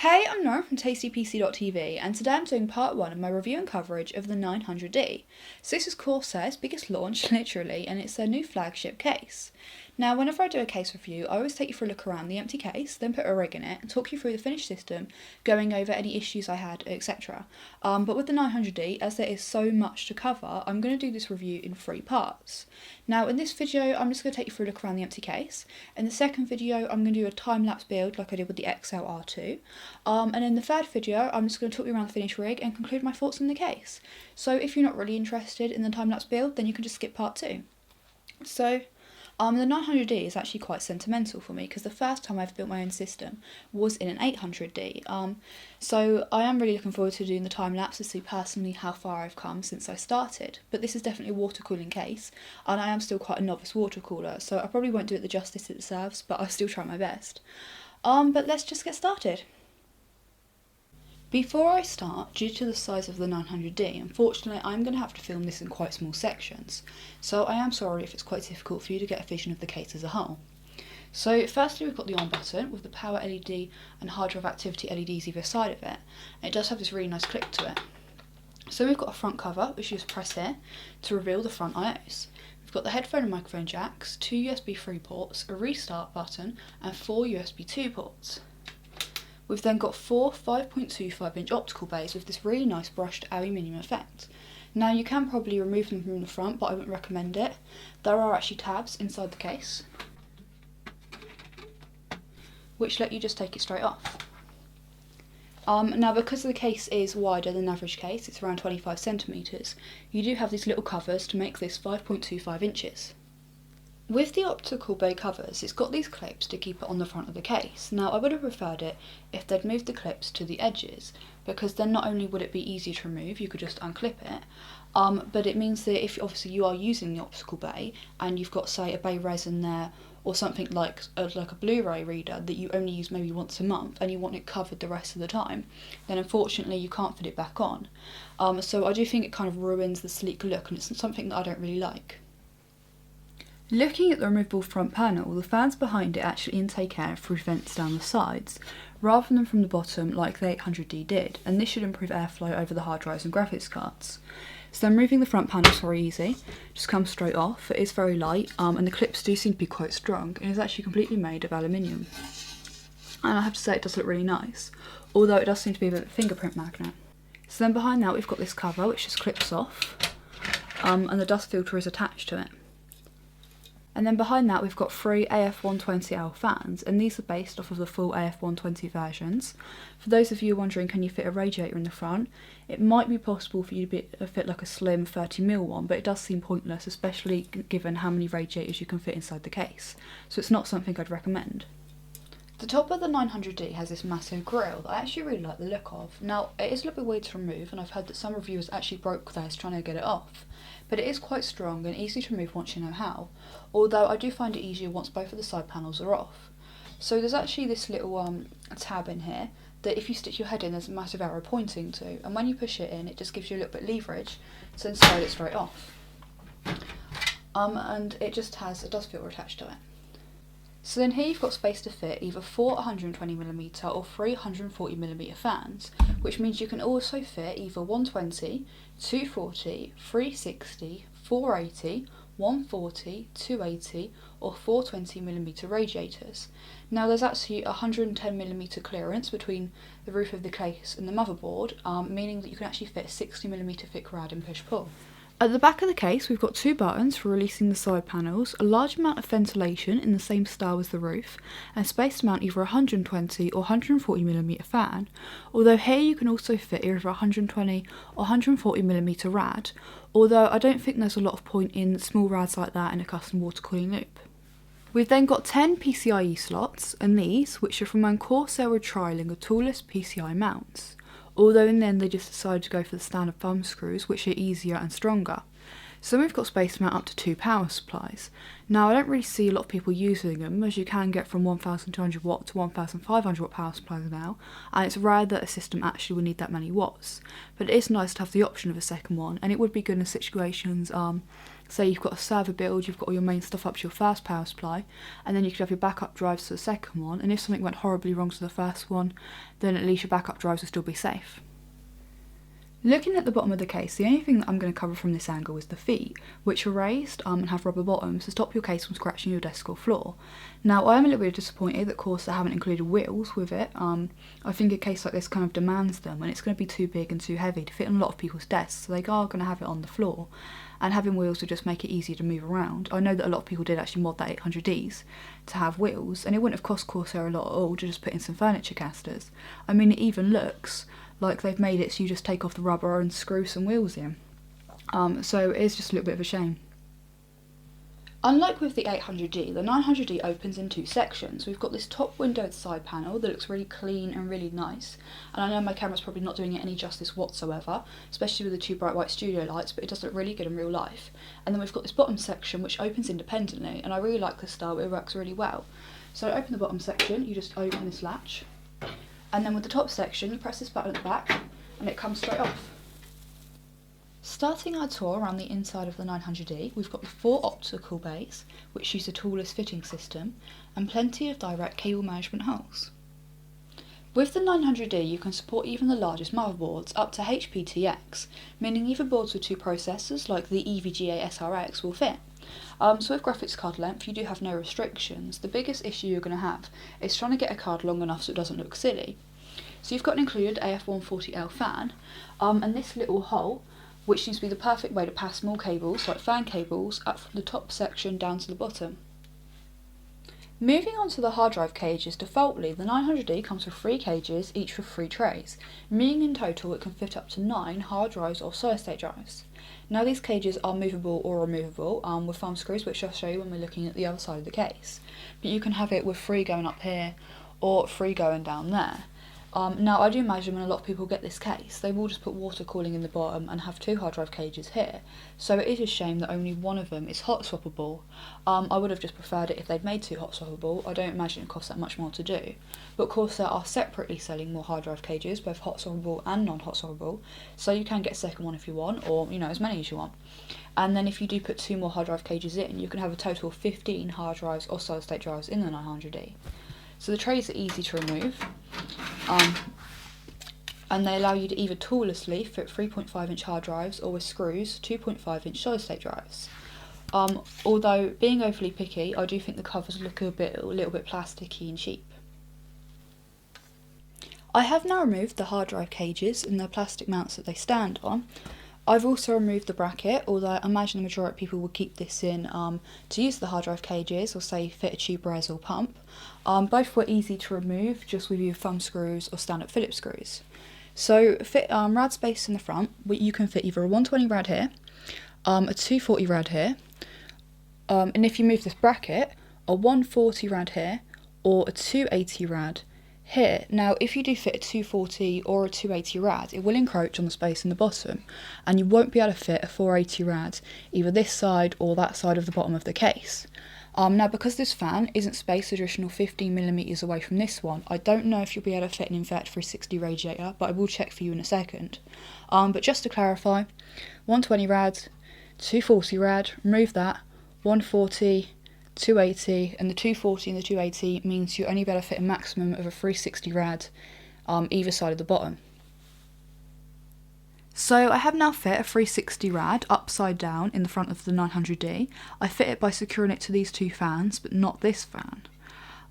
Hey, I'm Nora from tastypc.tv and today I'm doing part 1 of my review and coverage of the 900D. So this is Corsair's biggest launch, literally, and it's their new flagship case. Now, whenever I do a case review, I always take you for a look around the empty case, then put a rig in it and talk you through the finished system, going over any issues I had, etc. But with the 900D, as there is so much to cover, I'm going to do this review in 3 parts. Now, in this video, I'm just going to take you for a look around the empty case. In the second video, I'm going to do a time-lapse build like I did with the XLR2. And in the third video, I'm just going to talk you around the finished rig and conclude my thoughts on the case. So if you're not really interested in the time-lapse build, then you can just skip part 2. So, the 900D is actually quite sentimental for me because the first time I've built my own system was in an 800D. So I am really looking forward to doing the time-lapse to see personally how far I've come since I started. But this is definitely a water cooling case, and I am still quite a novice water cooler, so I probably won't do it the justice it deserves, but I'll still try my best. But let's just get started. Before I start, due to the size of the 900D, unfortunately I'm going to have to film this in quite small sections, so I am sorry if it's quite difficult for you to get a vision of the case as a whole. So firstly we've got the on button with the power LED and hard drive activity LEDs either side of it, and it does have this really nice click to it. So we've got a front cover which you just press here to reveal the front IOs. We've got the headphone and microphone jacks, 2 USB 3 ports, a restart button and 4 USB 2 ports. We've then got 4 5.25 inch optical bays with this really nice brushed aluminium effect. Now you can probably remove them from the front, but I wouldn't recommend it. There are actually tabs inside the case, which let you just take it straight off. Now because the case is wider than an average case, it's around 25 centimetres, you do have these little covers to make this 5.25 inches. With the optical bay covers, it's got these clips to keep it on the front of the case. Now I would have preferred it if they'd moved the clips to the edges, because then not only would it be easier to remove, you could just unclip it, but it means that if obviously you are using the optical bay and you've got say a bay resin there or something like a Blu-ray reader that you only use maybe once a month and you want it covered the rest of the time, then unfortunately you can't fit it back on. So I do think it kind of ruins the sleek look, and it's something that I don't really like. Looking at the removable front panel, the fans behind it actually intake air through vents down the sides, rather than from the bottom like the 800D did, and this should improve airflow over the hard drives and graphics cards. So then removing the front panel is very easy, just comes straight off. It is very light, and the clips do seem to be quite strong, and it's actually completely made of aluminium. And I have to say it does look really nice, although it does seem to be a bit of a fingerprint magnet. So then behind that we've got this cover which just clips off, and the dust filter is attached to it. And then behind that we've got 3 AF120L fans, and these are based off of the full AF120 versions. For those of you wondering can you fit a radiator in the front, it might be possible for you to fit like a slim 30mm one, but it does seem pointless, especially given how many radiators you can fit inside the case, so it's not something I'd recommend. The top of the 900D has this massive grille that I actually really like the look of. Now, it is a little bit weird to remove, and I've heard that some reviewers actually broke theirs trying to get it off, but it is quite strong and easy to remove once you know how, although I do find it easier once both of the side panels are off. So there's actually this little tab in here that if you stick your head in there's a massive arrow pointing to, and when you push it in it just gives you a little bit of leverage to then slide it straight off. And it just has a dust filter attached to it. So then here you've got space to fit either 4 120mm or 3 140mm fans, which means you can also fit either 120, 240, 360, 480, 140, 280 or 420mm radiators. Now there's actually 110mm clearance between the roof of the case and the motherboard, meaning that you can actually fit a 60mm thick rad and push-pull. At the back of the case we've got 2 buttons for releasing the side panels, a large amount of ventilation in the same style as the roof, and space to mount either a 120 or 140mm fan, although here you can also fit either a 120 or 140mm rad, although I don't think there's a lot of point in small rads like that in a custom water cooling loop. We've then got 10 PCIe slots, and these, which are from when Corsair were trialling a toolless PCI mounts, although in the end they just decided to go for the standard thumb screws, which are easier and stronger. So we've got space to mount up to 2 power supplies. Now I don't really see a lot of people using them, as you can get from 1200 watt to 1500 watt power supplies now, and it's rare that a system actually will need that many watts. But it is nice to have the option of a second one, and it would be good in situations Say you've got a server build, you've got all your main stuff up to your first power supply, and then you could have your backup drives to the second one, and if something went horribly wrong to the first one, then at least your backup drives will still be safe. Looking at the bottom of the case, the only thing that I'm going to cover from this angle is the feet, which are raised and have rubber bottoms to stop your case from scratching your desk or floor. Now, I am a little bit disappointed that Corsair haven't included wheels with it. I think a case like this kind of demands them, and it's going to be too big and too heavy to fit on a lot of people's desks, so they are going to have it on the floor, and having wheels will just make it easier to move around. I know that a lot of people did actually mod that 800Ds to have wheels, and it wouldn't have cost Corsair a lot at all to just put in some furniture casters. I mean, it even looks like they've made it so you just take off the rubber and screw some wheels in. So it is just a little bit of a shame. Unlike with the 800D, the 900D opens in two sections. We've got this top windowed side panel that looks really clean and really nice, and I know my camera's probably not doing it any justice whatsoever, especially with the two bright white studio lights, but it does look really good in real life. And then we've got this bottom section which opens independently, and I really like this style, it works really well. So to open the bottom section, you just open this latch, and then with the top section you press this button at the back and it comes straight off. Starting our tour around the inside of the 900D, we've got the 4 optical bays, which use the tallest fitting system, and plenty of direct cable management holes. With the 900D you can support even the largest motherboards up to HPTX, meaning even boards with 2 processors like the EVGA SRX will fit. So with graphics card length you do have no restrictions. The biggest issue you're going to have is trying to get a card long enough so it doesn't look silly. So you've got an included AF140L fan, and this little hole, which seems to be the perfect way to pass small cables like fan cables up from the top section down to the bottom. Moving on to the hard drive cages, defaultly the 900D comes with 3 cages, each with 3 trays, meaning in total it can fit up to 9 hard drives or solid state drives. Now these cages are movable or removable with thumb screws, which I'll show you when we're looking at the other side of the case, but you can have it with 3 going up here or 3 going down there. Now I do imagine when a lot of people get this case, they will just put water cooling in the bottom and have 2 hard drive cages here, so it is a shame that only one of them is hot swappable. I would have just preferred it if they'd made 2 hot swappable. I don't imagine it costs that much more to do, but Corsair are separately selling more hard drive cages, both hot swappable and non-hot swappable, so you can get a second one if you want, or as many as you want. And then if you do put 2 more hard drive cages in, you can have a total of 15 hard drives or solid state drives in the 900D. So the trays are easy to remove, and they allow you to either toollessly fit 3.5-inch hard drives or with screws 2.5-inch solid state drives. Although being overly picky, I do think the covers look a little bit plasticky and cheap. I have now removed the hard drive cages and the plastic mounts that they stand on. I've also removed the bracket, although I imagine the majority of people will keep this in to use the hard drive cages or say fit a tube res or pump. Both were easy to remove just with your thumb screws or stand-up Phillips screws. So fit rad space in the front, you can fit either a 120 rad here, a 240 rad here, and if you move this bracket, a 140 rad here or a 280 rad here. Now if you do fit a 240 or a 280 rad, it will encroach on the space in the bottom and you won't be able to fit a 480 rad either this side or that side of the bottom of the case. Now because this fan isn't spaced additional 15mm away from this one, I don't know if you'll be able to fit an Invert 360 radiator, but I will check for you in a second. But just to clarify, 120 rad, 240 rad, remove that, 140, 280, and the 240 and the 280 means you only be able to fit a maximum of a 360 rad either side of the bottom. So I have now fit a 360 rad upside down in the front of the 900D. I fit it by securing it to these 2 fans, but not this fan.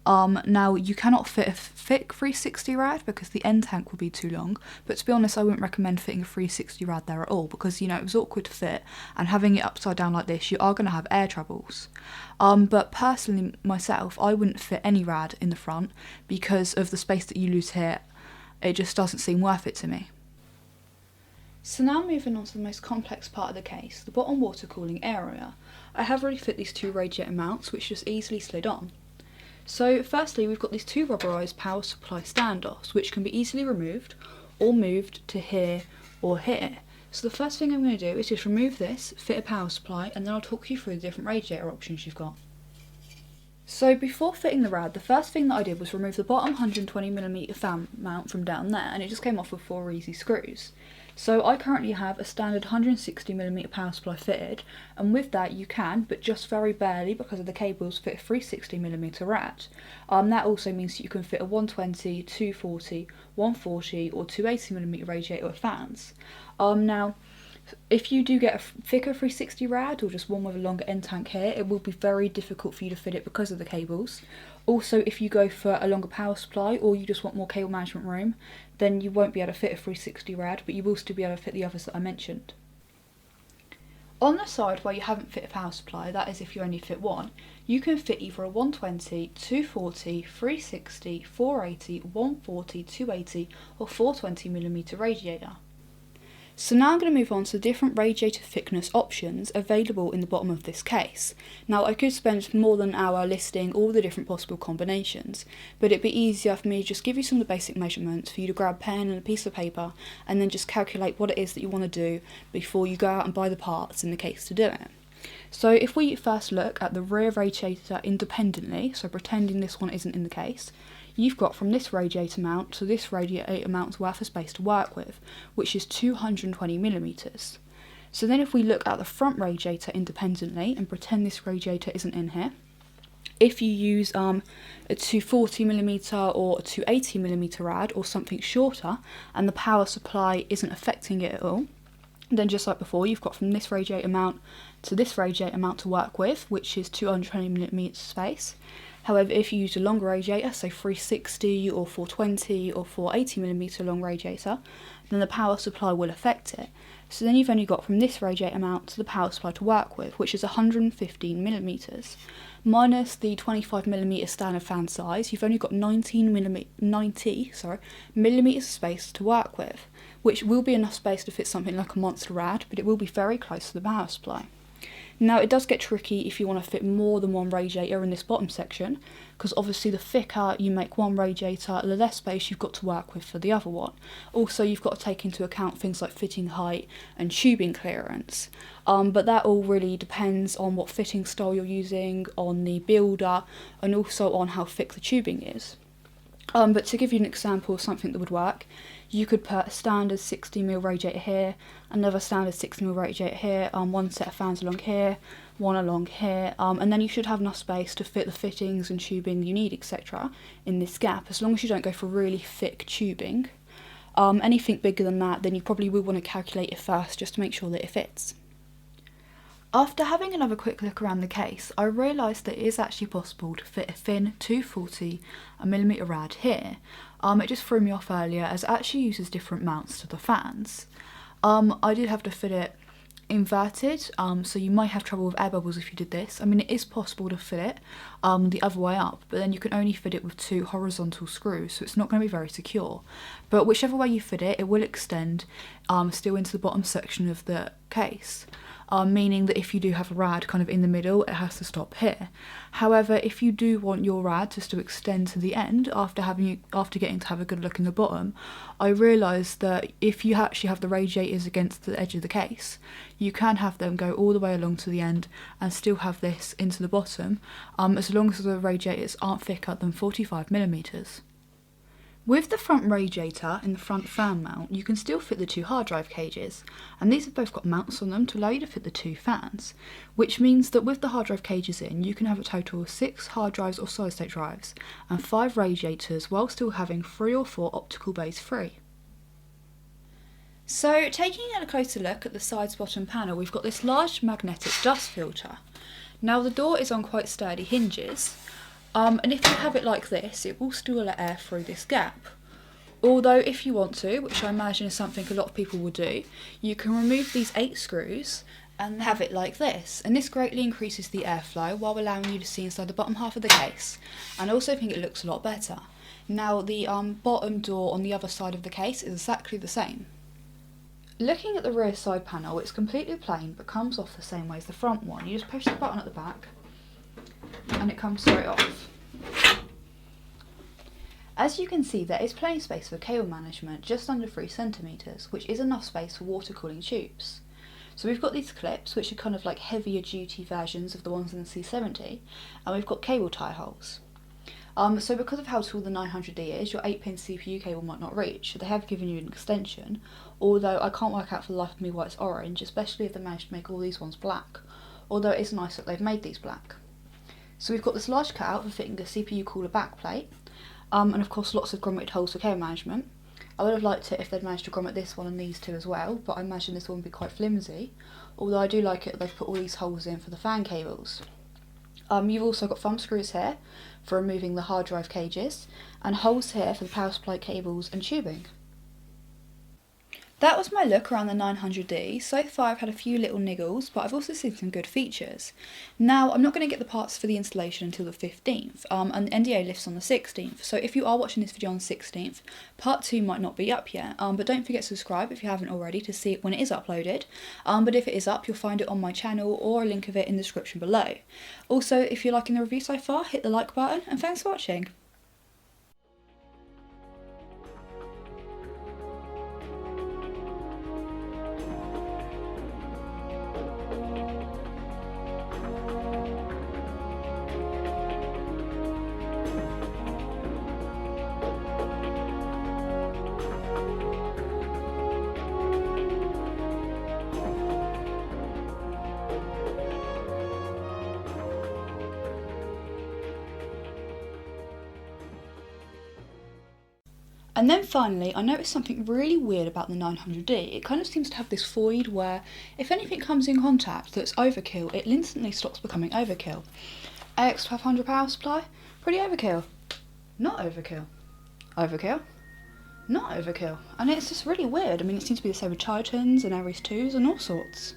Now you cannot fit a thick 360 rad because the end tank will be too long, but to be honest I wouldn't recommend fitting a 360 rad there at all because it was awkward to fit, and having it upside down like this you are going to have air troubles. But personally myself, I wouldn't fit any rad in the front because of the space that you lose here. It just doesn't seem worth it to me. So now moving on to the most complex part of the case, the bottom water cooling area. I have already fit these 2 radiator mounts which just easily slid on. So firstly we've got these 2 rubberised power supply standoffs which can be easily removed or moved to here or here. So the first thing I'm going to do is just remove this, fit a power supply, and then I'll talk you through the different radiator options you've got. So before fitting the rad, the first thing that I did was remove the bottom 120mm fan mount from down there, and it just came off with 4 easy screws. So I currently have a standard 160mm power supply fitted, and with that you can, but just very barely because of the cables, fit a 360mm rad. That also means that you can fit a 120, 240, 140 or 280mm radiator with fans. Now, if you do get a thicker 360 rad or just one with a longer end tank here, it will be very difficult for you to fit it because of the cables. Also, if you go for a longer power supply or you just want more cable management room, then you won't be able to fit a 360 rad, but you will still be able to fit the others that I mentioned. On the side where you haven't fit a power supply, that is if you only fit one, you can fit either a 120, 240, 360, 480, 140, 280 or 420mm radiator. So now I'm going to move on to the different radiator thickness options available in the bottom of this case. Now I could spend more than an hour listing all the different possible combinations, but it'd be easier for me to just give you some of the basic measurements for you to grab a pen and a piece of paper and then just calculate what it is that you want to do before you go out and buy the parts in the case to do it. So if we first look at the rear radiator independently, so pretending this one isn't in the case, you've got from this radiator mount to this radiator mount's worth of space to work with, which is 220mm. So then if we look at the front radiator independently and pretend this radiator isn't in here, if you use a 240mm or a 280mm rad or something shorter and the power supply isn't affecting it at all, then just like before, you've got from this radiator mount to this radiator mount to work with, which is 220mm space. However, if you use a longer radiator, say 360 or 420 or 480mm long radiator, then the power supply will affect it. So then you've only got from this radiator mount to the power supply to work with, which is 115mm. Minus the 25mm standard fan size, you've only got 90 millimeters of space to work with, which will be enough space to fit something like a monster rad, but it will be very close to the power supply. Now it does get tricky if you want to fit more than one radiator in this bottom section, because obviously the thicker you make one radiator, the less space you've got to work with for the other one. Also you've got to take into account things like fitting height and tubing clearance, but that all really depends on what fitting style you're using, on the builder, and also on how thick the tubing is. But to give you an example of something that would work, you could put a standard 60mm radiator here, another standard 60mm radiator here, one set of fans along here, one along here, and then you should have enough space to fit the fittings and tubing you need, etc. in this gap, as long as you don't go for really thick tubing. Anything bigger than that, then you probably will want to calculate it first just to make sure that it fits. After having another quick look around the case, I realised that it is actually possible to fit a thin 240mm rad here. It just threw me off earlier as it actually uses different mounts to the fans. I did have to fit it inverted, so you might have trouble with air bubbles if you did this. I mean, it is possible to fit it the other way up, but then you can only fit it with 2 horizontal screws, so it's not going to be very secure. But whichever way you fit it, it will extend still into the bottom section of the case. Meaning that if you do have a rad kind of in the middle, it has to stop here. However, if you do want your rad just to extend to the end after getting to have a good look in the bottom, I realised that if you actually have the radiators against the edge of the case, you can have them go all the way along to the end and still have this into the bottom, as long as the radiators aren't thicker than 45mm. With the front radiator in the front fan mount, you can still fit the 2 hard drive cages, and these have both got mounts on them to allow you to fit the 2 fans, which means that with the hard drive cages in, you can have a total of 6 hard drives or solid state drives, and 5 radiators while still having 3 or 4 optical bays free. So taking a closer look at the sides bottom panel, we've got this large magnetic dust filter. Now the door is on quite sturdy hinges, and if you have it like this, it will still let air through this gap. Although if you want to, which I imagine is something a lot of people will do, you can remove these 8 screws and have it like this, and this greatly increases the airflow while allowing you to see inside the bottom half of the case, and I also think it looks a lot better. Now the bottom door on the other side of the case is exactly the same. Looking at the rear side panel, it's completely plain but comes off the same way as the front one. You just push the button at the back and it comes straight off. As you can see, there is plenty of space for cable management, just under 3cm, which is enough space for water cooling tubes. So we've got these clips, which are kind of like heavier duty versions of the ones in the C70, and we've got cable tie holes. So because of how tall the 900D is, your 8-pin CPU cable might not reach, so they have given you an extension, although I can't work out for the life of me why it's orange, especially if they managed to make all these ones black, although it is nice that they've made these black. So we've got this large cutout for fitting a CPU cooler backplate, and of course lots of grommeted holes for cable management. I would have liked it if they'd managed to grommet this one and these two as well, but I imagine this one would be quite flimsy, although I do like it that they've put all these holes in for the fan cables. You've also got thumb screws here for removing the hard drive cages, and holes here for the power supply cables and tubing. That was my look around the 900D. So far I've had a few little niggles, but I've also seen some good features. Now, I'm not going to get the parts for the installation until the 15th, and the NDA lifts on the 16th, so if you are watching this video on the 16th, part 2 might not be up yet, but don't forget to subscribe if you haven't already to see it when it is uploaded, but if it is up, you'll find it on my channel or a link of it in the description below. Also, if you're liking the review so far, hit the like button, and thanks for watching. And then finally, I noticed something really weird about the 900D. It kind of seems to have this void where if anything comes in contact that's overkill, it instantly stops becoming overkill. AX1200 power supply, pretty overkill. Not overkill. Overkill. Not overkill. And it's just really weird. I mean, it seems to be the same with Titans and Ares 2s and all sorts.